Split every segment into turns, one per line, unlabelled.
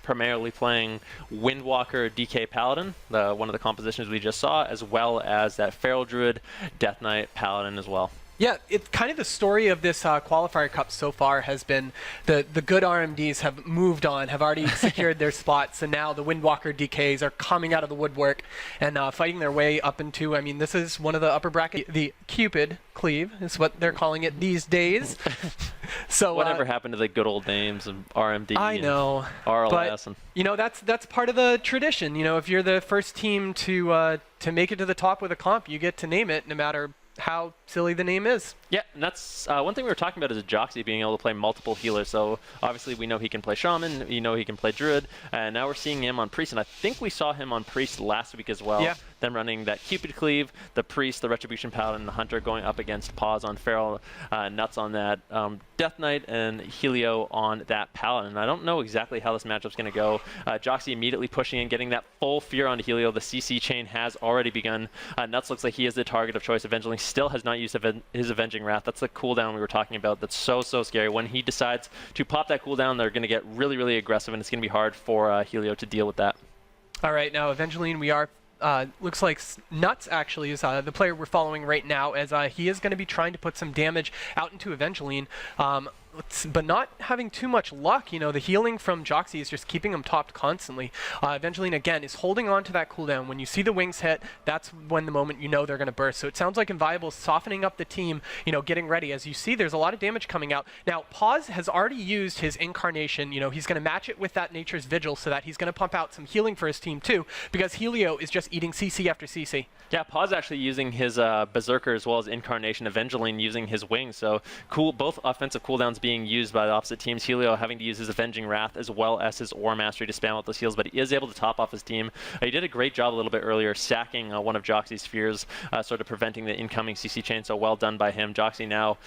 primarily playing Windwalker DK Paladin, one of the compositions we just saw, as well as that Feral Druid Death Knight Paladin as well.
Yeah, it's kind of the story of this qualifier cup so far has been the good RMDs have moved on, have already secured their spots, and now the Windwalker DKs are coming out of the woodwork and fighting their way up into, I mean, this is one of the upper bracket, the Cupid Cleave is what they're calling it these days. So
whatever happened to the good old names of RMD
I know,
RLS?
but,
and
you know, that's part of the tradition. You know, if you're the first team to make it to the top with a comp, you get to name it no matter how silly the name is.
Yeah, and that's one thing we were talking about is Joxy being able to play multiple healers. So obviously we know he can play Shaman, we know he can play Druid, and now we're seeing him on Priest, and I think we saw him on Priest last week as well.
Yeah.
Them running that Cupid Cleave, the Priest, the Retribution Paladin, and the Hunter going up against Pause on Feral, Nuts on that Death Knight, and Helio on that Paladin. I don't know exactly how this matchup's going to go. Joxy immediately pushing in, getting that full fear onto Helio. The CC chain has already begun. Nuts looks like he is the target of choice. Eventually still has not used his Avenging Wrath. That's the cooldown we were talking about. That's so scary. When he decides to pop that cooldown, they're going to get really aggressive, and it's going to be hard for Helio to deal with that.
All right, now Evangeline, we are looks like Nuts actually is the player we're following right now, as he is going to be trying to put some damage out into Evangeline, but not having too much luck. You know, the healing from Joxy is just keeping him topped constantly. Evangeline, again, is holding on to that cooldown. When you see the wings hit, that's when the moment you know they're going to burst. So it sounds like Inviolable is softening up the team, you know, getting ready. As you see, there's a lot of damage coming out. Now, Pause has already used his Incarnation. You know, he's going to match it with that Nature's Vigil so that he's going to pump out some healing for his team too, because Helio is just eating CC after CC. Yeah,
Pause actually using his Berserker as well as Incarnation, Evangeline using his wings. So cool, both offensive cooldowns being used by the opposite teams. Helio having to use his Avenging Wrath as well as his Aura Mastery to spam out those heals, but he is able to top off his team. He did a great job a little bit earlier sacking one of Joxy's Spheres, sort of preventing the incoming CC chain, so well done by him. Joxy now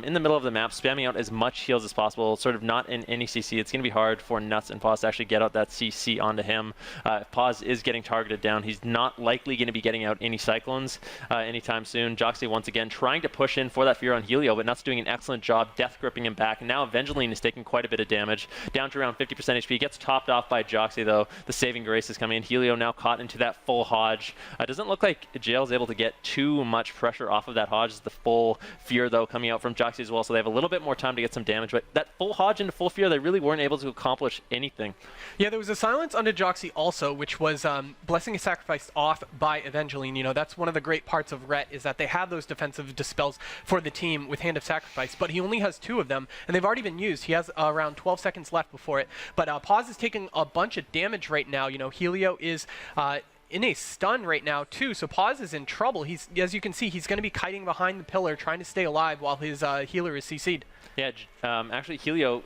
in the middle of the map, spamming out as much heals as possible, sort of not in any CC. It's going to be hard for Nuts and Pause to actually get out that CC onto him. If Pause is getting targeted down, he's not likely going to be getting out any Cyclones anytime soon. Joxy once again trying to push in for that fear on Helio, but Nuts doing an excellent job death gripping him back. And now Evangeline is taking quite a bit of damage, down to around 50% HP. Gets topped off by Joxy though. The saving grace is coming in. Helio now caught into that full Hodge. Doesn't look like Jail is able to get too much pressure off of that Hodge. The full fear though coming out from Joxy as well, so they have a little bit more time to get some damage. But that full Hodge into full fear, they really weren't able to accomplish anything.
Yeah, there was a silence onto Joxy also, which was Blessing is sacrificed off by Evangeline. You know, that's one of the great parts of Ret, is that they have those defensive dispels for the team with Hand of Sacrifice, but he only has 2 of them, and they've already been used. He has around 12 seconds left before it, but Pause is taking a bunch of damage right now. You know, Helio is in a stun right now too, so Pause is in trouble. He's, as you can see, he's going to be kiting behind the pillar trying to stay alive while his healer is CC'd.
Yeah, actually Helio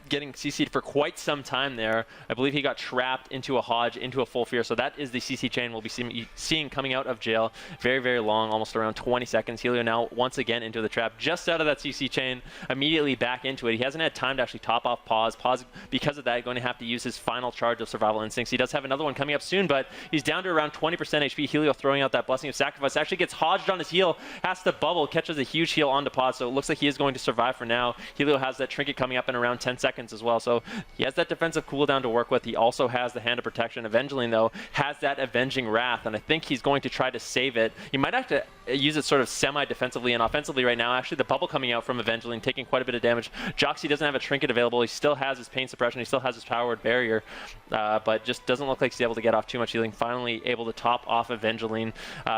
getting CC'd for quite some time there. I believe he got trapped into a Hodge, into a full fear, so that is the CC chain we'll be seeing coming out of Jail. Very long, almost around 20 seconds. Helio now once again into the trap, just out of that CC chain, immediately back into it. He hasn't had time to actually top off Pause. Pause, because of that, going to have to use his final charge of Survival Instincts. He does have another one coming up soon, but he's down to around 20% HP. Helio throwing out that Blessing of Sacrifice, actually gets hodged on his heal, has to bubble, catches a huge heal onto Pause, so it looks like he is going to survive for now. Helio has that trinket coming up in around 10 seconds as well, so he has that defensive cooldown to work with. He also has the Hand of Protection. Evangeline, though, has that Avenging Wrath, and I think he's going to try to save it. He might have to use it sort of semi-defensively and offensively right now. Actually, the bubble coming out from Evangeline, taking quite a bit of damage. Joxy doesn't have a trinket available. He still has his Pain Suppression. He still has his Powered Barrier, but just doesn't look like he's able to get off too much healing. Finally able to top off Evangeline.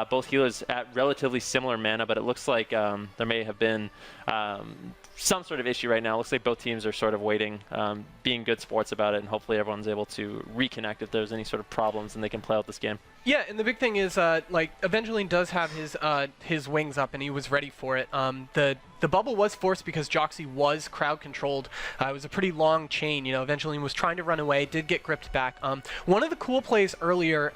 Both healers at relatively similar mana, but it looks like there may have been some sort of issue right now. Looks like both teams are sort of waiting, being good sports about it, and hopefully everyone's able to reconnect if there's any sort of problems and they can play out this game.
Yeah, and the big thing is, like, Evangeline does have his wings up, and he was ready for it. The bubble was forced because Joxy was crowd controlled. It was a pretty long chain. You know, Evangeline was trying to run away, did get gripped back. One of the cool plays earlier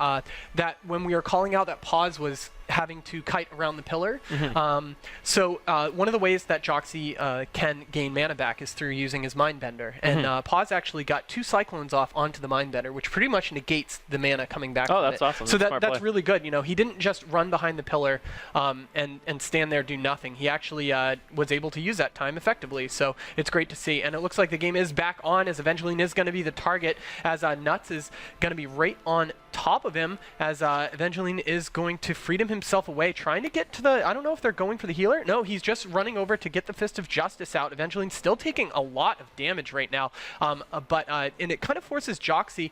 that when we were calling out that Pause was having to kite around the pillar. So one of the ways that Joxy can gain mana back is through using his Mindbender. And Paz actually got 2 Cyclones off onto the Mindbender, which pretty much negates the mana coming back from
that's
it.
awesome.
So
That's
that's really good. You know, he didn't just run behind the pillar and stand there do nothing. He actually was able to use that time effectively. So it's great to see. And it looks like the game is back on, as Evangeline is going to be the target, as Nuts is going to be right on top of him, as Evangeline is going to freedom himself away, trying to get to the, I don't know if they're going for the healer. No, he's just running over to get the Fist of Justice out. Evangeline's still taking a lot of damage right now, and it kind of forces Joxy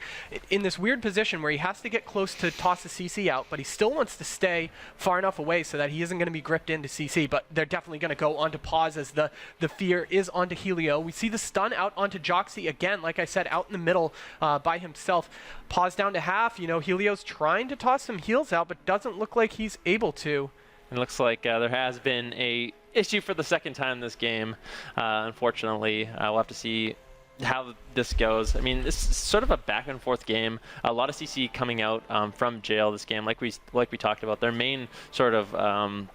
in this weird position where he has to get close to toss the CC out, but he still wants to stay far enough away so that he isn't going to be gripped into CC, but they're definitely going to go onto Pause as the fear is onto Helio. We see the stun out onto Joxy again, like I said, out in the middle by himself. Pause down to half. You know, Helio's trying to toss some heals out, but doesn't look like he's able to.
It looks like there has been a issue for the second time this game. Unfortunately, we'll have to see how this goes. I mean, this is sort of a back and forth game. A lot of CC coming out from jail this game, like we talked about. Their main sort of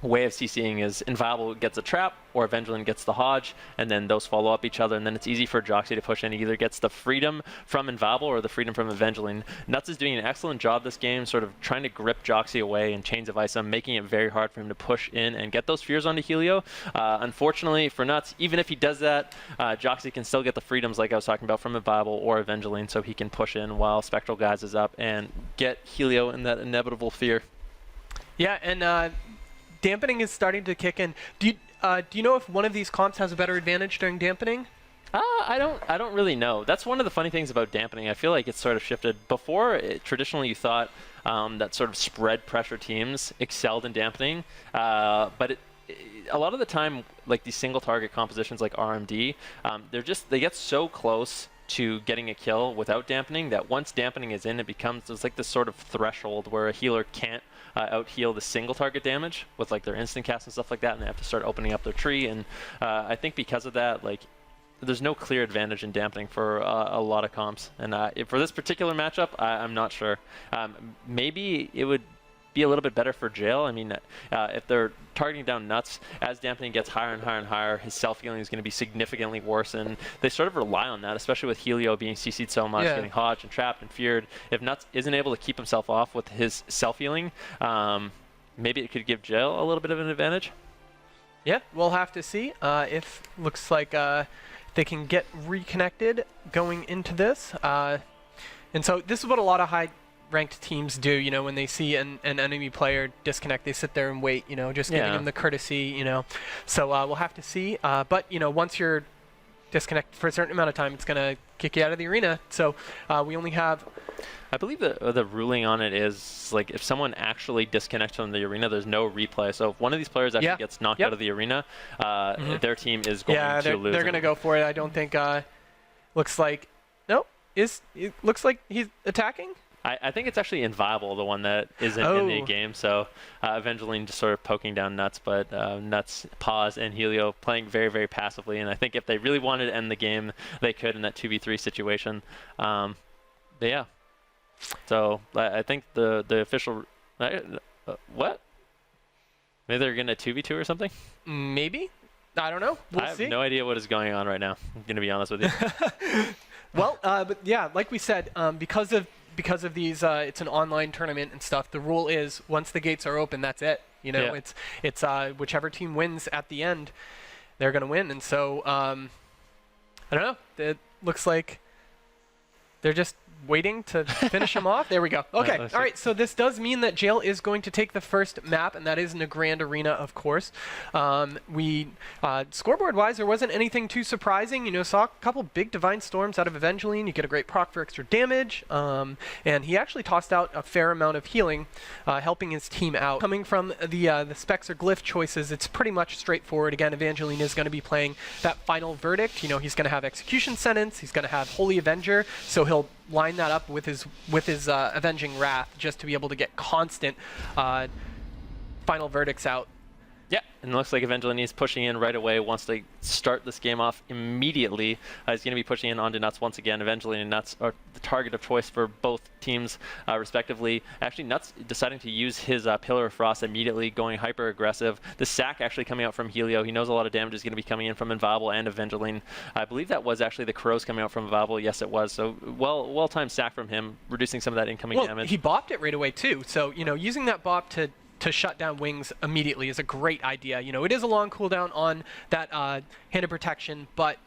way of CCing is Inviolable gets a trap or Evangeline gets the Hodge, and then those follow up each other, and then it's easy for Joxy to push in. He either gets the freedom from Inviolable or the freedom from Evangeline. Nuts is doing an excellent job this game, sort of trying to grip Joxy away and Chains of Ice him, making it very hard for him to push in and get those fears onto Helio. Unfortunately for Nuts, even if he does that, Joxy can still get the freedoms like I was talking about from Inviolable or Evangeline, so he can push in while Spectral Guise is up and get Helio in that inevitable fear.
Yeah, and dampening is starting to kick in. Do you know if one of these comps has a better advantage during dampening?
I don't really know. That's one of the funny things about dampening. I feel like it's sort of shifted. Before, traditionally you thought that sort of spread pressure teams excelled in dampening, but a lot of the time, like these single target compositions like RMD, they get so close to getting a kill without dampening that once dampening is in, there's like this sort of threshold where a healer can't out-heal the single target damage with like their instant cast and stuff like that, and they have to start opening up their tree. And I think because of that, like, there's no clear advantage in dampening for a lot of comps. And for this particular matchup, I'm not sure. Maybe it would be a little bit better for Jail. I mean, if they're targeting down Nuts, as dampening gets higher and higher and higher, his self-healing is going to be significantly worse, and they sort of rely on that, especially with Helio being CC'd so much, getting hodged and trapped and feared. If Nuts isn't able to keep himself off with his self-healing, maybe it could give Jail a little bit of an advantage.
Yeah, we'll have to see. If looks like they can get reconnected going into this. And so this is what a lot of high-ranked teams do, you know, when they see an enemy player disconnect, they sit there and wait, you know, just giving them the courtesy, you know. So we'll have to see. But, you know, once you're disconnected for a certain amount of time, it's going to kick you out of the arena. So we only have...
I believe the ruling on it is, like, if someone actually disconnects from the arena, there's no replay. So if one of these players actually gets knocked out of the arena, their team is going to lose.
They're going to go for it. I don't think... looks like... Nope. It looks like he's attacking?
I think it's actually Inviolable, the one that isn't in the game. So Evangeline just sort of poking down Nuts, but Nuts, Pause, and Helio playing very, very passively. And I think if they really wanted to end the game, they could in that 2v3 situation. But yeah. So I think the official... what? Maybe they're going to 2v2 or something?
Maybe. I don't know. We'll see.
I have no idea what is going on right now. I'm going to be honest with you.
Well, but yeah, like we said, because of these, it's an online tournament and stuff. The rule is once the gates are open, that's it. You know, it's whichever team wins at the end, they're going to win. And so I don't know. It looks like they're just waiting to finish him off. There we go. Okay. All right. So this does mean that Jail is going to take the first map, and that is in a Grand Arena, of course. Scoreboard-wise, there wasn't anything too surprising. You know, saw a couple big Divine Storms out of Evangeline. You get a great proc for extra damage, and he actually tossed out a fair amount of healing, helping his team out. Coming from the specs or glyph choices, it's pretty much straightforward. Again, Evangeline is going to be playing that Final Verdict. You know, he's going to have Execution Sentence. He's going to have Holy Avenger, so he'll line that up with his Avenging Wrath just to be able to get constant Final Verdicts out.
Yeah, and it looks like Evangeline is pushing in right away, wants to start this game off immediately. He's going to be pushing in onto Nuts once again. Evangeline and Nuts are the target of choice for both teams, respectively. Actually, Nuts deciding to use his Pillar of Frost immediately, going hyper-aggressive. The sack actually coming out from Helio. He knows a lot of damage is going to be coming in from Inviolable and Evangeline. I believe that was actually the Crows coming out from Inviolable. Yes, it was. So well-timed sack from him, reducing some of that incoming damage.
He bopped it right away, too. So, using that bop to shut down wings immediately is a great idea. It is a long cooldown on that hand of protection, but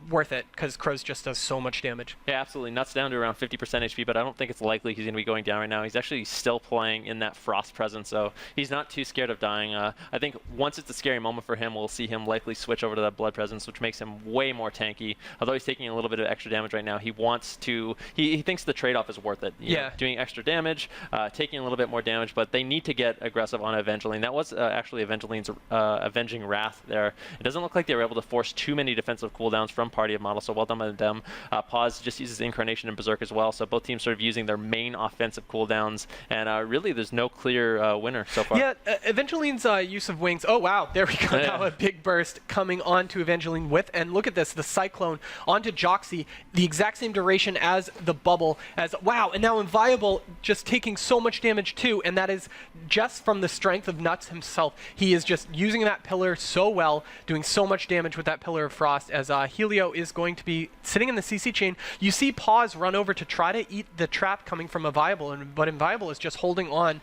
worth it because Crows just does so much damage.
Yeah, absolutely. Nuts down to around 50% HP, but I don't think it's likely he's going to be going down right now. He's actually still playing in that Frost presence, so he's not too scared of dying. I think once it's a scary moment for him, we'll see him likely switch over to that Blood presence, which makes him way more tanky. Although he's taking a little bit of extra damage right now, he wants to. He thinks the trade-off is worth it. You know, doing extra damage, taking a little bit more damage, but they need to get aggressive on Evangeline. That was actually Evangeline's Avenging Wrath there. It doesn't look like they were able to force too many defensive cooldowns from Party of Models, so well done by them. Pause just uses Incarnation and Berserk as well, so both teams sort of using their main offensive cooldowns, and really there's no clear winner so far.
Yeah, Evangeline's use of wings. Oh, wow, there we go. Now a big burst coming onto Evangeline with, and look at this, the Cyclone onto Joxy, the exact same duration as the bubble, wow, and now Inviolable just taking so much damage too, and that is just from the strength of Nuts himself. He is just using that pillar so well, doing so much damage with that Pillar of Frost, as Helio is going to be sitting in the CC chain. You see Pause run over to try to eat the trap coming from Inviolable, but Inviolable is just holding on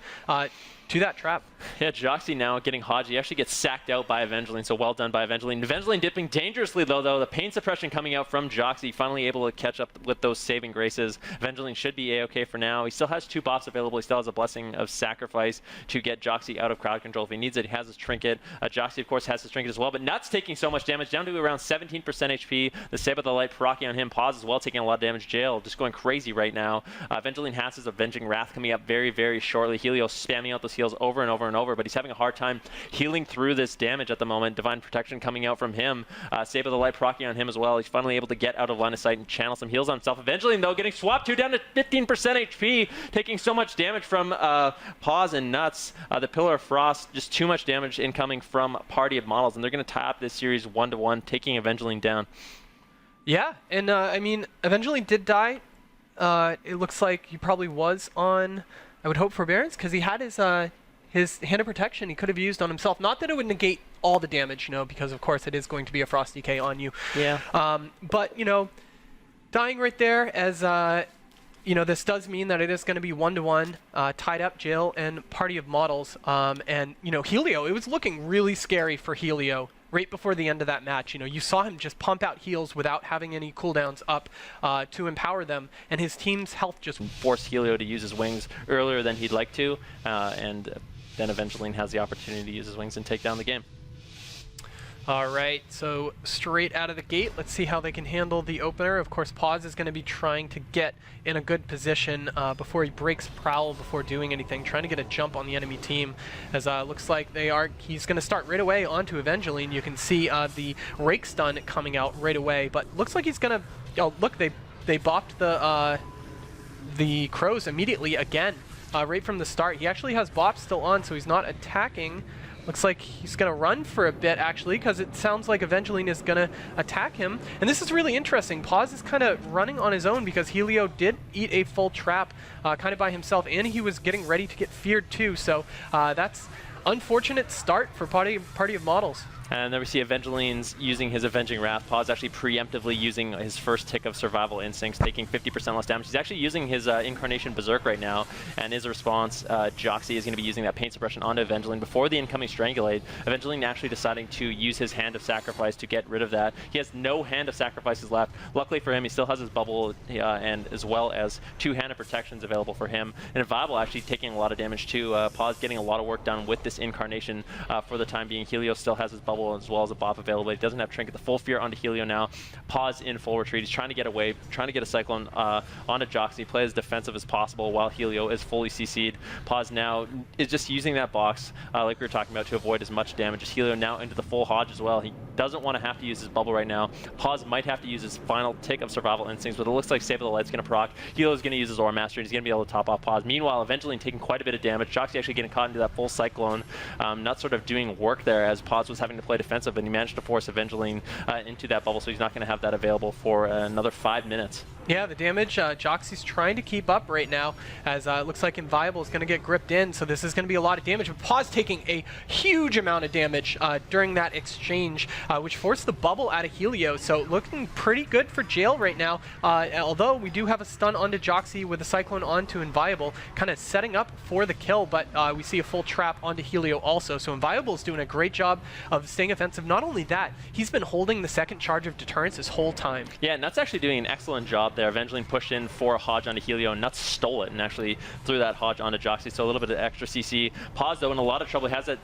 to that trap.
Yeah, Joxy now getting Hodge. He actually gets sacked out by Evangeline, so well done by Evangeline. Evangeline dipping dangerously, though. The pain suppression coming out from Joxy, finally able to catch up with those saving graces. Evangeline should be A-okay for now. He still has 2 buffs available. He still has a Blessing of Sacrifice to get Joxy out of crowd control. If he needs it, he has his Trinket. Joxy, of course, has his Trinket as well, but Nuts taking so much damage, down to around 17% HP. The Save of the Light proccing on him. Pause as well, taking a lot of damage. Jail just going crazy right now. Evangeline has his Avenging Wrath coming up very, very shortly. Helio spamming out those heals over and over and over, but he's having a hard time healing through this damage at the moment. Divine Protection coming out from him. Save of the Light proccing on him as well. He's finally able to get out of line of sight and channel some heals on himself. Evangeline, though, getting swapped to down to 15% HP, taking so much damage from Pause and Nuts. The Pillar of Frost, just too much damage incoming from Party of Models, and they're going to tie up this series 1-1, taking Evangeline down.
Yeah, and I mean, Evangeline did die. It looks like he probably was on, I would hope, Forbearance, because he had his Hand of Protection he could have used on himself. Not that it would negate all the damage, because of course it is going to be a Frost DK on you.
Yeah.
But, dying right there as, this does mean that it is going to be 1-1, tied up Jail and Party of Models. And, Helio, it was looking really scary for Helio right before the end of that match. You saw him just pump out heals without having any cooldowns up to empower them, and his team's health just
forced Helio to use his wings earlier than he'd like to, and then Evangeline has the opportunity to use his wings and take down the game.
All right, so straight out of the gate, let's see how they can handle the opener. Of course, Pause is going to be trying to get in a good position before he breaks Prowl, before doing anything, trying to get a jump on the enemy team, as looks like he's going to start right away onto Evangeline. You can see the Rake Stun coming out right away, but looks like he's going to, look, they bopped the Crows immediately again, right from the start. He actually has Bop still on, so he's not attacking. Looks like he's going to run for a bit, actually, because it sounds like Evangeline is going to attack him. And this is really interesting. Pause is kind of running on his own because Helio did eat a full trap kind of by himself, and he was getting ready to get feared too. So that's unfortunate start for Party of Models.
And then we see Evangeline's using his Avenging Wrath. Pause actually preemptively using his first tick of Survival Instincts, taking 50% less damage. He's actually using his Incarnation Berserk right now, and his response, Joxy is going to be using that Pain Suppression onto Evangeline before the incoming Strangulate. Evangeline actually deciding to use his Hand of Sacrifice to get rid of that. He has no Hand of Sacrifices left. Luckily for him, he still has his Bubble, and as well as 2 Hand of Protections available for him. And Viable actually taking a lot of damage too. Pause getting a lot of work done with this Incarnation for the time being. Helio still has his Bubble bubble as well as a bop available. He doesn't have Trinket. The full fear onto Helio now. Pause in full retreat. He's trying to get away, trying to get a Cyclone onto Joxy. Play as defensive as possible while Helio is fully CC'd. Pause now is just using that box, like we were talking about, to avoid as much damage as Helio now into the full Hodge as well. He doesn't want to have to use his bubble right now. Pause might have to use his final tick of Survival Instincts, but it looks like Save of the Light's going to proc. Helio's going to use his Aura Master, and he's going to be able to top off Pause. Meanwhile, Evangeline taking quite a bit of damage. Joxy actually getting caught into that full Cyclone. Not sort of doing work there as Pause was having to play defensive, and he managed to force Evangeline into that bubble, so he's not going to have that available for another 5 minutes.
Yeah, the damage, Joxy's trying to keep up right now, as it looks like Inviable is going to get gripped in, so this is going to be a lot of damage. But Pause taking a huge amount of damage during that exchange, which forced the bubble out of Helio, so looking pretty good for Jail right now, although we do have a stun onto Joxy with a Cyclone onto Inviable, kind of setting up for the kill, but we see a full trap onto Helio also, so Inviable is doing a great job of staying offensive. Not only that, he's been holding the second charge of Deterrence this whole time.
Yeah, and Nuts actually doing an excellent job there. Evangeline pushed in for a Hodge onto Helio, and Nuts stole it and actually threw that Hodge onto Joxy, so a little bit of extra CC. Pause, though, in a lot of trouble. He has that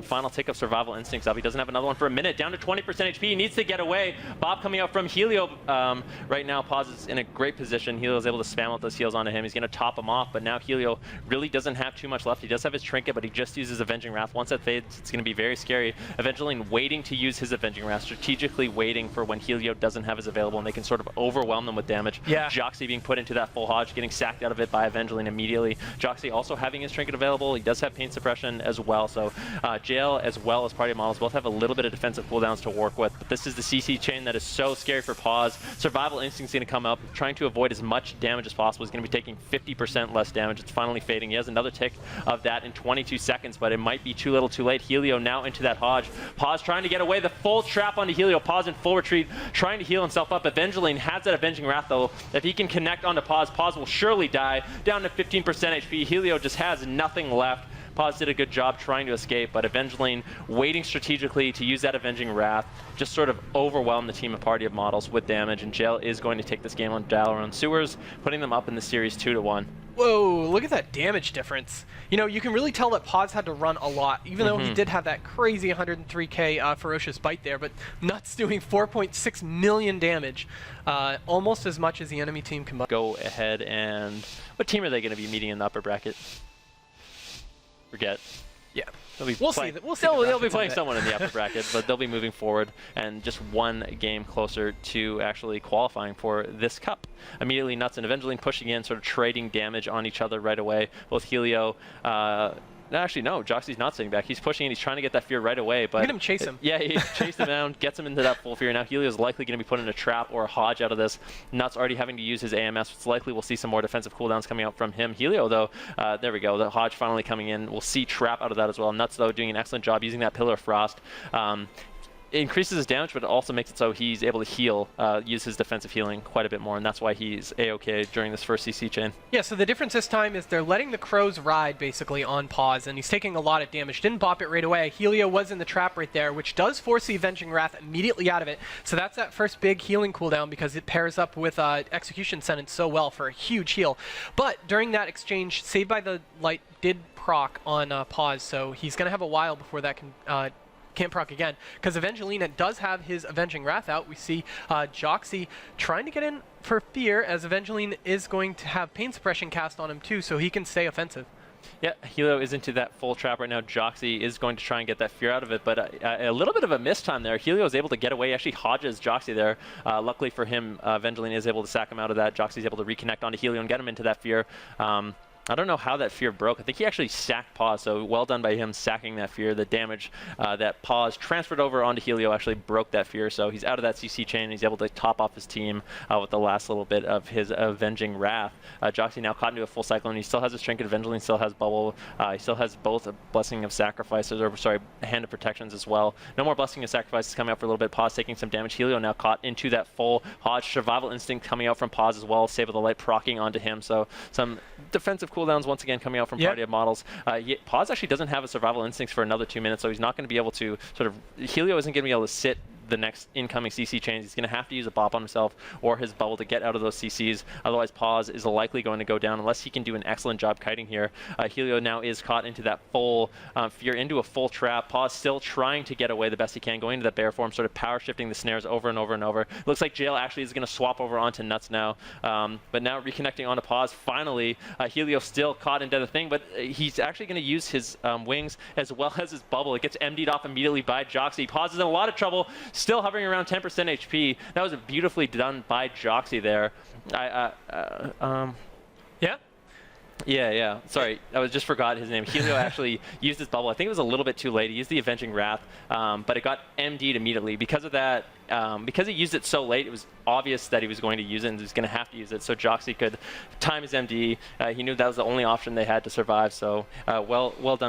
final tick of Survival Instincts up. He doesn't have another one for a minute. Down to 20% HP. He needs to get away. Bob coming out from Helio right now. Pause is in a great position. Helio's able to spam out those heals onto him. He's going to top him off, but now Helio really doesn't have too much left. He does have his Trinket, but he just uses Avenging Wrath. Once that fades, it's going to be very scary. Evangeline waiting to use his Avenging Wrath, strategically waiting for when Helio doesn't have his available, and they can sort of overwhelm them with damage.
Yeah.
Joxy being put into that full Hodge, getting sacked out of it by Evangeline immediately. Joxy also having his Trinket available. He does have Pain Suppression as well, so Jail as well as Party Models both have a little bit of defensive cooldowns to work with, but this is the CC chain that is so scary for Pause. Survival Instinct's going to come up, trying to avoid as much damage as possible. He's going to be taking 50% less damage. It's finally fading. He has another tick of that in 22 seconds, but it might be too little too late. Helio now into that Hodge. Pause trying to get away. The full trap onto Helio. Pause in full retreat, trying to heal himself up. Evangeline has that Avenging Wrath, though. If he can connect onto Pause, Pause will surely die. Down to 15% HP. Helio just has nothing left. Pause did a good job trying to escape, but Evangeline waiting strategically to use that Avenging Wrath, just sort of overwhelm the team of Party of Models with damage, and Jail is going to take this game on Dalaran Sewers, putting them up in the series 2-1.
Whoa, look at that damage difference. You know, you can really tell that Pause had to run a lot, even though he did have that crazy 103k Ferocious Bite there, but Nuts doing 4.6 million damage, almost as much as the enemy team combined.
Go ahead and... what team are they going to be meeting in the upper bracket? Forget.
Yeah.
We'll see. They'll be playing someone in the upper bracket, but they'll be moving forward and just one game closer to actually qualifying for this cup. Immediately, Nuts and Evangeline pushing in, sort of trading damage on each other right away. Both Helio... actually, no. Joxy's not sitting back. He's pushing in. He's trying to get that fear right away. But
look at him chase him.
Yeah, he chased him down, gets him into that full fear. Now Helio's likely going to be put in a trap or a Hodge out of this. Nuts already having to use his AMS. It's likely we'll see some more defensive cooldowns coming out from him. Helio, though, there we go. The Hodge finally coming in. We'll see trap out of that as well. Nuts, though, doing an excellent job using that Pillar of Frost. It increases his damage, but it also makes it so he's able to heal, use his defensive healing quite a bit more, and that's why he's A-okay during this first CC chain.
Yeah, so the difference this time is they're letting the Crows ride, basically, on Pause, and he's taking a lot of damage. Didn't bop it right away. Helio was in the trap right there, which does force the Avenging Wrath immediately out of it, so that's that first big healing cooldown because it pairs up with Execution Sentence so well for a huge heal. But during that exchange, Saved by the Light did proc on Pause, so he's going to have a while before that can... can't proc again, because Evangeline does have his Avenging Wrath out. We see Joxy trying to get in for fear, as Evangeline is going to have Pain Suppression cast on him too, so he can stay offensive.
Yeah, Helio is into that full trap right now. Joxy is going to try and get that fear out of it, but a little bit of a miss time there. Helio is able to get away, actually hodges Joxy there. Luckily for him, Evangeline is able to sack him out of that. Joxy is able to reconnect onto Helio and get him into that fear. I don't know how that fear broke. I think he actually sacked Pause, so well done by him sacking that fear. The damage that Pause transferred over onto Helio actually broke that fear, so he's out of that CC chain. He's able to top off his team with the last little bit of his Avenging Wrath. Joxy now caught into a full Cyclone. He still has his Trinket. Evangeline still has Bubble. He still has both a Blessing of Sacrifices, or sorry, Hand of Protections as well. No more Blessing of Sacrifices coming out for a little bit. Pause taking some damage. Helio now caught into that full Hodge. Survival Instinct coming out from Pause as well. Save of the Light procking onto him, so some defensive cooldowns once again coming out from Party of Models. Pause actually doesn't have a Survival Instincts for another 2 minutes, so he's not going to be able to Helio isn't going to be able to sit the next incoming CC chains. He's going to have to use a bop on himself or his bubble to get out of those CCs. Otherwise, pause is likely going to go down unless he can do an excellent job kiting here. Helio now is caught into that full fear, into a full trap. Pause still trying to get away the best he can, going into the bear form, sort of power shifting the snares over and over and over. Looks like Jail actually is going to swap over onto Nuts now, but now reconnecting onto Pause. Finally, Helio still caught into the thing, but he's actually going to use his wings as well as his bubble. It gets MD'd off immediately by Joxy. Pause is in a lot of trouble, still hovering around 10% HP. That was beautifully done by Joxy there.
Yeah?
Yeah. Sorry, I just forgot his name. Helio actually used his bubble. I think it was a little bit too late. He used the Avenging Wrath, but it got MD'd immediately. Because of that, because he used it so late, it was obvious that he was going to use it and he was going to have to use it. So Joxy could time his MD. He knew that was the only option they had to survive. So well done.